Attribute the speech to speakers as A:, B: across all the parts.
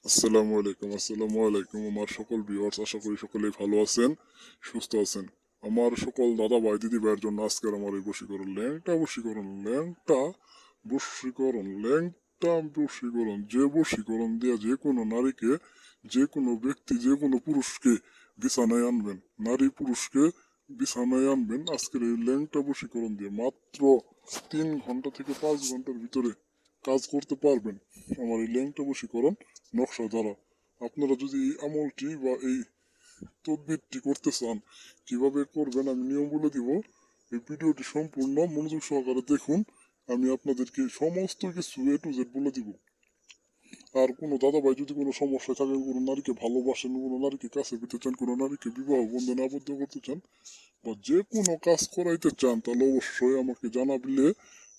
A: আসসালামু আলাইকুম আমার সকল ভিউয়ার্স, আশা করি সকলেই ভালো আছেন, সুস্থ আছেন। আমার সকল দাদা ভাই দিদি ভাইয়ের জন্য আজকের আমার এই বশীকরণ যে বশীকরণ দিয়ে যে কোনো নারীকে, যে কোনো ব্যক্তি, যে কোনো পুরুষকে বিছানায় আনবেন, নারী পুরুষকে বিছানায় আনবেন আজকের এই ল্যাংটা বশীকরণ দিয়ে। মাত্র 3 ঘন্টা থেকে 5 ঘন্টার ভিতরে কাজ করতে পারবেন আমার এই ল্যাংটা বশীকরণ নকশা দ্বারা। আপনারা যদি এই আমলটি বা এই তদবিরটি করতে চান, কিভাবে করবেন আমি নিয়ম বলে দিব। এই ভিডিওটি সম্পূর্ণ মনোযোগ সহকারে দেখুন, আমি আপনাদেরকে সমস্ত কিছু A to Z বলে দিব। আর কোনো দাদা ভাই যদি কোনো সমস্যা থাকে, কোনো নারীকে ভালোবাসেন, কোনো নারীকে কাছে পেতে চান, কোনো নারীকে বিবাহ বন্ধনে আবদ্ধ করতে চান, বা যে কোনো কাজ করাইতে চান, তাহলে অবশ্যই আমাকে জানাবিলে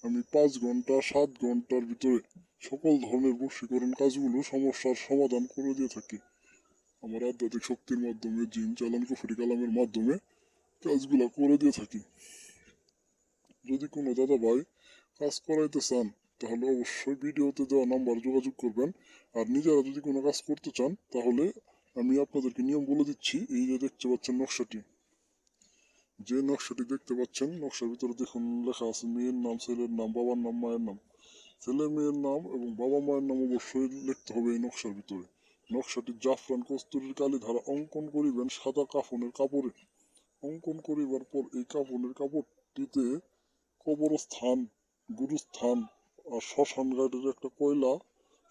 A: আমি 5 ঘন্টা 7 ঘন্টার ভিতরে সকল ধরনের বশীকরণ কাজগুলো সমস্যার সমাধান করে দিয়ে থাকি। আমার আধ্যাত্মিক শক্তির মাধ্যমে, জিন চালান কুফরি কালামের মাধ্যমে কাজগুলা করে দিয়ে থাকি। যদি কোনো দাদা ভাই কাজ করাইতে চান, তাহলে অবশ্যই ভিডিওতে দেওয়া নাম্বার যোগাযোগ করবেন। আর নিজেরা যদি কোনো কাজ করতে চান, তাহলে আমি আপনাদেরকে নিয়ম বলে দিচ্ছি। এই যে দেখতে পাচ্ছেন নকশাটি, যে নকশাটি দেখতে পাচ্ছেন, নকশার ভিতরে দেখুন লেখা আছে মেয়ের নাম, ছেলের নাম, বাবার নাম, মায়ের নাম। ছেলে মেয়ের নাম এবং বাবা মায়ের নাম অবশ্যই লিখতে হবে এই নকশার ভিতরে। নকশাটি জাফরান কস্তুরীর কালি ধারা অঙ্কন করিবেন সাদা কাফনের কাপড়ে। অঙ্কন করিবার পর এই কাফনের কাপড়টিতে কবরস্থান, গুরুস্থান আর শ্মশান ঘাটের একটা কয়লা,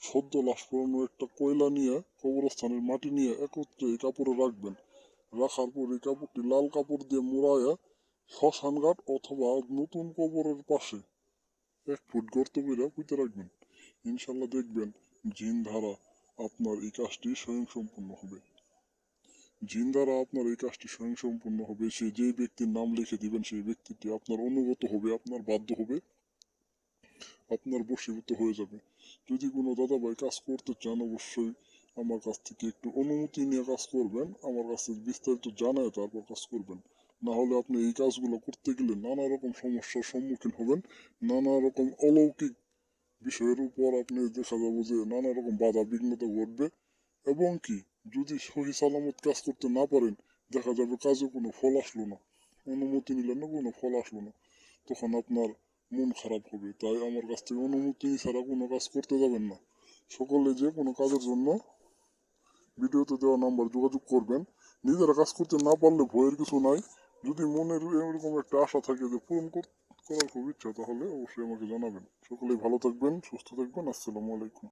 A: সদ্য লাশ পড়ানো একটা কয়লা নিয়ে, কবরস্থানের মাটি নিয়ে একত্রে এই কাপড়ে রাখবেন। রাখার পর এই কাপড়টি লাল কাপড় দিয়ে মোড়াইয়া শ্মশান ঘাট অথবা নতুন কবরের পাশে 1 ফুট গর্ত করে পুঁতে রাখবেন। ইনশাল্লাহ দেখবেন জিন দ্বারা আপনার এই কাজটি স্বয়ংসম্পূর্ণ হবে। জিন দ্বারা আপনার এই কাজটি স্বয়ংসম্পূর্ণ হবে। সে যে ব্যক্তির নাম লিখে দিবেন, সেই ব্যক্তিটি আপনার অনুগত হবে, আপনার বাধ্য হবে, আপনার বশীভূত হয়ে যাবে। যদি কোনো দাদা ভাই কাজ করতে চান, অবশ্যই আমার কাছ থেকে একটু অনুমতি নিয়ে কাজ করবেন, আমার কাছে বিস্তারিত জানায় তারপর কাজ করবেন। না হলে আপনি এই কাজগুলো করতে গেলে নানা রকম সমস্যার সম্মুখীন হবেন, নানা রকম অলৌকিক বিষয়ের উপর আপনি দেখা যাবো যে নানা রকম বাধা বিঘ্নতা ঘটবে। এবং কি, যদি সহি সালামত কাজ করতে না পারেন, দেখা যাবে কাজে কোনো ফল আসলো না, অনুমতি নিলেন না, কোনো ফল আসলো না, তখন আপনার মন খারাপ হবে। তাই আমার কাছ থেকে অনুমতি ছাড়া কোনো কাজ করতে যাবেন না। সকলে যে কোনো কাজের জন্য ভিডিওতে দেওয়া নাম্বার যোগাযোগ করবেন। নিজেরা কাজ করতে না পারলে ভয়ের কিছু নাই। যদি মনের এরকম একটা আশা থাকে যে পূরণ করার খুব ইচ্ছা, তাহলে অবশ্যই আমাকে জানাবেন। সকলেই ভালো থাকবেন, সুস্থ থাকবেন। আসসালামু আলাইকুম।